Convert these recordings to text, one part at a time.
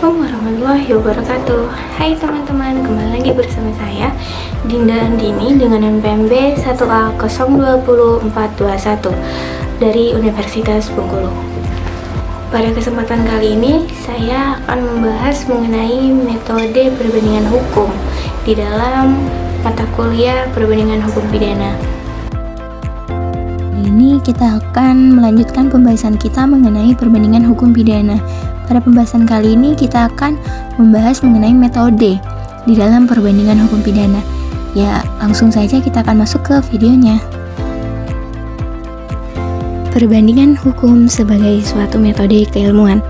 Assalamualaikum warahmatullahi wabarakatuh. Hai teman-teman, kembali lagi bersama saya Dinda Andini dengan NPMB 1A020421 dari Universitas Bengkulu. Pada kesempatan kali ini saya akan membahas mengenai metode perbandingan hukum di dalam mata kuliah perbandingan hukum pidana. Ini kita akan melanjutkan pembahasan kita mengenai perbandingan hukum pidana. Pada pembahasan kali ini kita akan membahas mengenai metode di dalam perbandingan hukum pidana. Ya, langsung saja kita akan masuk ke videonya. Perbandingan hukum sebagai suatu metode keilmuan.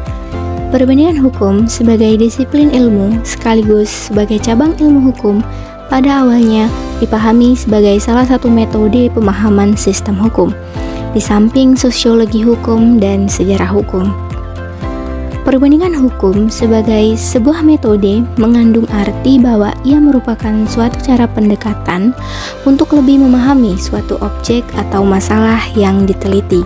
Perbandingan hukum sebagai disiplin ilmu sekaligus sebagai cabang ilmu hukum pada awalnya dipahami sebagai salah satu metode pemahaman sistem hukum, di samping sosiologi hukum dan sejarah hukum. Perbandingan hukum sebagai sebuah metode mengandung arti bahwa ia merupakan suatu cara pendekatan untuk lebih memahami suatu objek atau masalah yang diteliti.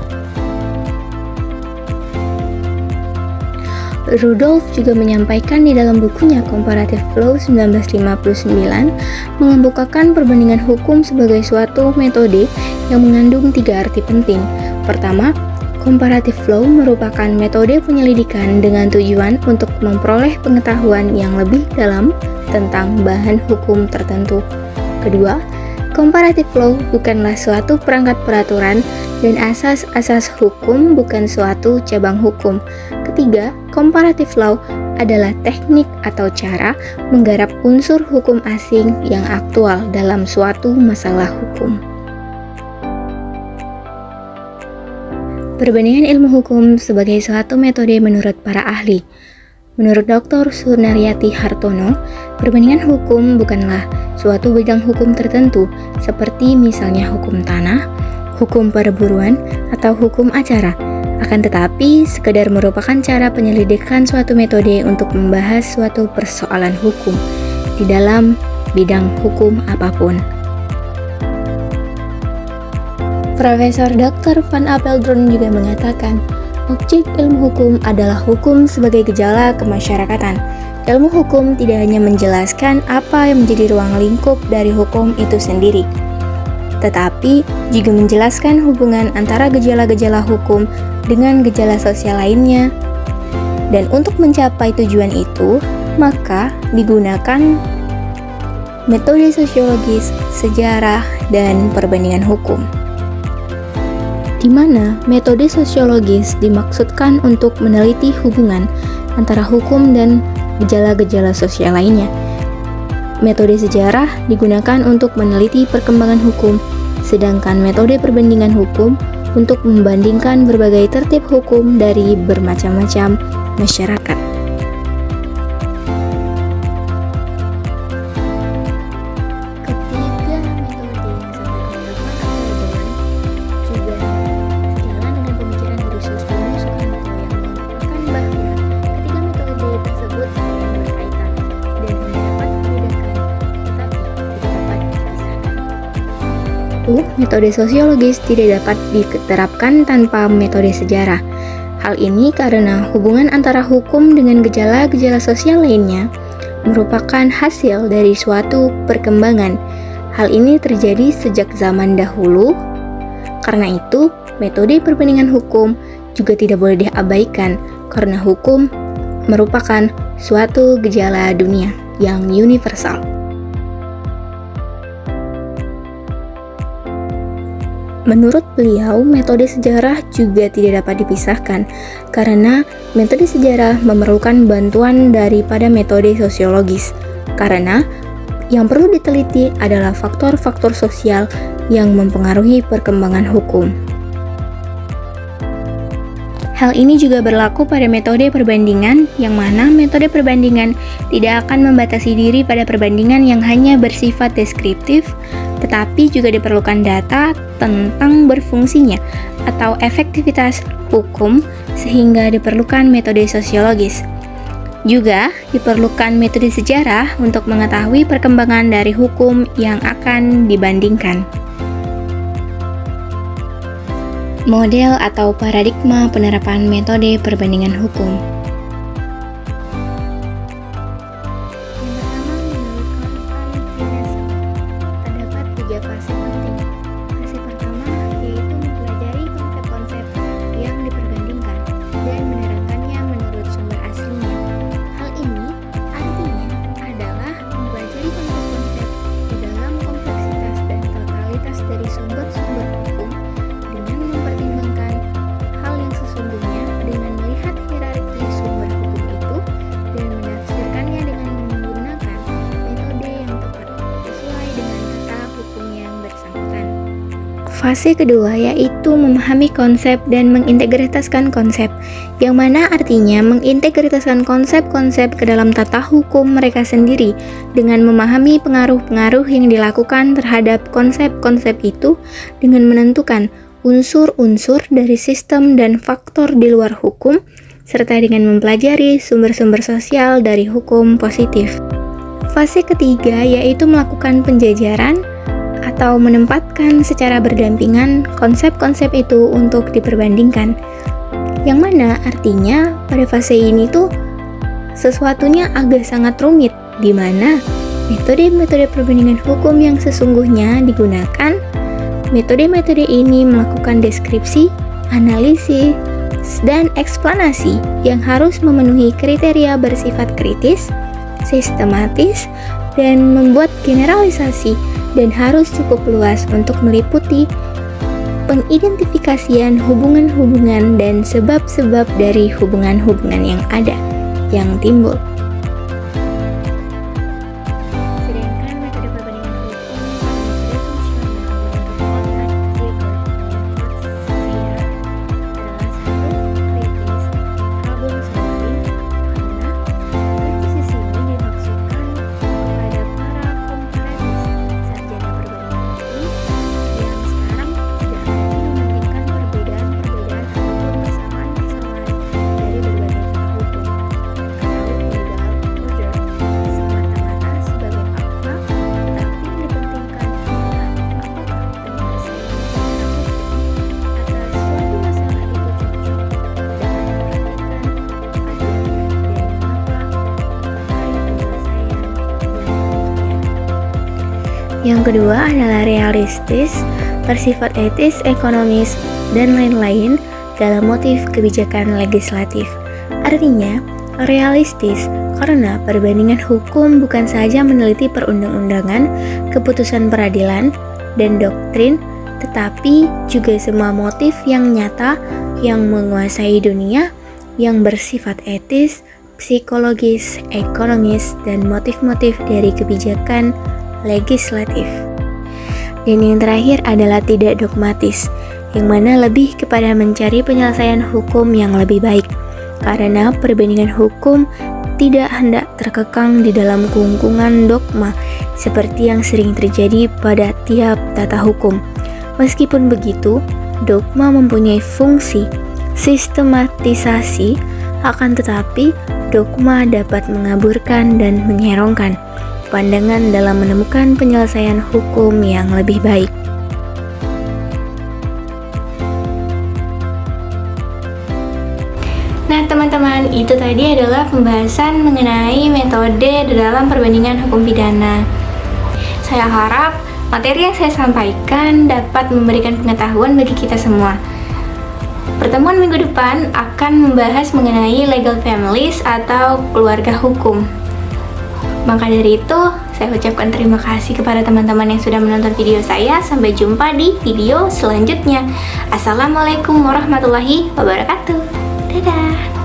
Rudolf juga menyampaikan di dalam bukunya Comparative Law 1959 mengemukakan perbandingan hukum sebagai suatu metode yang mengandung 3 arti penting. Pertama, Comparative law merupakan metode penyelidikan dengan tujuan untuk memperoleh pengetahuan yang lebih dalam tentang bahan hukum tertentu. Kedua, comparative law bukanlah suatu perangkat peraturan dan asas-asas hukum bukan suatu cabang hukum. Ketiga, comparative law adalah teknik atau cara menggarap unsur hukum asing yang aktual dalam suatu masalah hukum. Perbandingan ilmu hukum sebagai suatu metode menurut para ahli. Menurut Dr. Sunaryati Hartono, perbandingan hukum bukanlah suatu bidang hukum tertentu seperti misalnya hukum tanah, hukum perburuan, atau hukum acara. Akan tetapi, sekedar merupakan cara penyelidikan suatu metode untuk membahas suatu persoalan hukum di dalam bidang hukum apapun. Profesor Dr. Van Apeldoorn juga mengatakan, objek ilmu hukum adalah hukum sebagai gejala kemasyarakatan. Ilmu hukum tidak hanya menjelaskan apa yang menjadi ruang lingkup dari hukum itu sendiri, tetapi juga menjelaskan hubungan antara gejala-gejala hukum dengan gejala sosial lainnya. Dan untuk mencapai tujuan itu, maka digunakan metode sosiologis, sejarah, dan perbandingan hukum, di mana metode sosiologis dimaksudkan untuk meneliti hubungan antara hukum dan gejala-gejala sosial lainnya. Metode sejarah digunakan untuk meneliti perkembangan hukum, sedangkan metode perbandingan hukum untuk membandingkan berbagai tertib hukum dari bermacam-macam masyarakat. Metode sosiologis tidak dapat diterapkan tanpa metode sejarah. Hal ini karena hubungan antara hukum dengan gejala-gejala sosial lainnya merupakan hasil dari suatu perkembangan. Hal ini terjadi sejak zaman dahulu. Karena itu, metode perbandingan hukum juga tidak boleh diabaikan karena hukum merupakan suatu gejala dunia yang universal. Menurut beliau, metode sejarah juga tidak dapat dipisahkan karena metode sejarah memerlukan bantuan daripada metode sosiologis. Karena yang perlu diteliti adalah faktor-faktor sosial yang mempengaruhi perkembangan hukum. Hal ini juga berlaku pada metode perbandingan, yang mana metode perbandingan tidak akan membatasi diri pada perbandingan yang hanya bersifat deskriptif, tetapi juga diperlukan data tentang berfungsinya atau efektivitas hukum, sehingga diperlukan metode sosiologis. Juga diperlukan metode sejarah untuk mengetahui perkembangan dari hukum yang akan dibandingkan. Model atau paradigma penerapan metode perbandingan hukum. 3 fase penting. Fase pertama yaitu mempelajari konsep-konsep yang diperbandingkan dan menerangkannya menurut sumber aslinya. Hal ini artinya adalah mempelajari konsep-konsep di dalam kompleksitas dan totalitas dari sumber-sumber hukum dengan mempertimbangkan hal yang sesungguhnya dengan melihat hierarki sumber hukum itu dan menafsirkannya dengan menggunakan metode yang tepat sesuai dengan tata hukum yang bersangkutan. Fase kedua yaitu memahami konsep dan mengintegritaskan konsep, yang mana artinya mengintegritaskan konsep-konsep ke dalam tata hukum mereka sendiri dengan memahami pengaruh-pengaruh yang dilakukan terhadap konsep-konsep itu dengan menentukan unsur-unsur dari sistem dan faktor di luar hukum, serta dengan mempelajari sumber-sumber sosial dari hukum positif. Fase ketiga yaitu melakukan penjajaran atau menempatkan secara berdampingan konsep-konsep itu untuk diperbandingkan. Yang mana artinya pada fase ini tuh sesuatunya agak sangat rumit, di mana metode-metode perbandingan hukum yang sesungguhnya digunakan. Metode-metode ini melakukan deskripsi, analisis, dan eksplanasi yang harus memenuhi kriteria bersifat kritis, sistematis, dan membuat generalisasi dan harus cukup luas untuk meliputi pengidentifikasian hubungan-hubungan dan sebab-sebab dari hubungan-hubungan yang ada, yang timbul. Sedangkan metode perbandingan hukum pada metode fungsional menurut Conrad Draper dan Kurt Scheer adalah satu, kritis, problem solving, karena kritis ini dimaksudkan kepada para komparatis sarjana perbandingan hukum yang sekarang tidak lagi mementingkan perbedaan-perbedaan ataupun persamaan-persamaan dari berbagai tata hukum atau legal order semata-mata sebagai fakta, tetapi yang dipentingkan adalah apakah penyelesaian secara hukum atas suatu masalah itu cocok dengan mempraktikkan adil dan mengapa memakai penyelesaian yang demikian. Yang kedua adalah realistis, bersifat etis, ekonomis, dan lain-lain dalam motif kebijakan legislatif. Artinya, realistis karena perbandingan hukum bukan saja meneliti perundang-undangan, keputusan peradilan, dan doktrin, tetapi juga semua motif yang nyata yang menguasai dunia, yang bersifat etis, psikologis, ekonomis, dan motif-motif dari kebijakan legislatif. Dan yang terakhir adalah tidak dogmatis, yang mana lebih kepada mencari penyelesaian hukum yang lebih baik, karena perbandingan hukum tidak hendak terkekang di dalam kungkungan dogma seperti yang sering terjadi pada tiap tata hukum. Meskipun begitu, dogma mempunyai fungsi sistematisasi, akan tetapi dogma dapat mengaburkan dan menyerongkan pandangan dalam menemukan penyelesaian hukum yang lebih baik. Nah teman-teman, itu tadi adalah pembahasan mengenai metode dalam perbandingan hukum pidana. Saya harap materi yang saya sampaikan dapat memberikan pengetahuan bagi kita semua. Pertemuan minggu depan akan membahas mengenai legal families atau keluarga hukum. Maka dari itu, saya ucapkan terima kasih kepada teman-teman yang sudah menonton video saya. Sampai jumpa di video selanjutnya. Assalamualaikum warahmatullahi wabarakatuh. Dadah.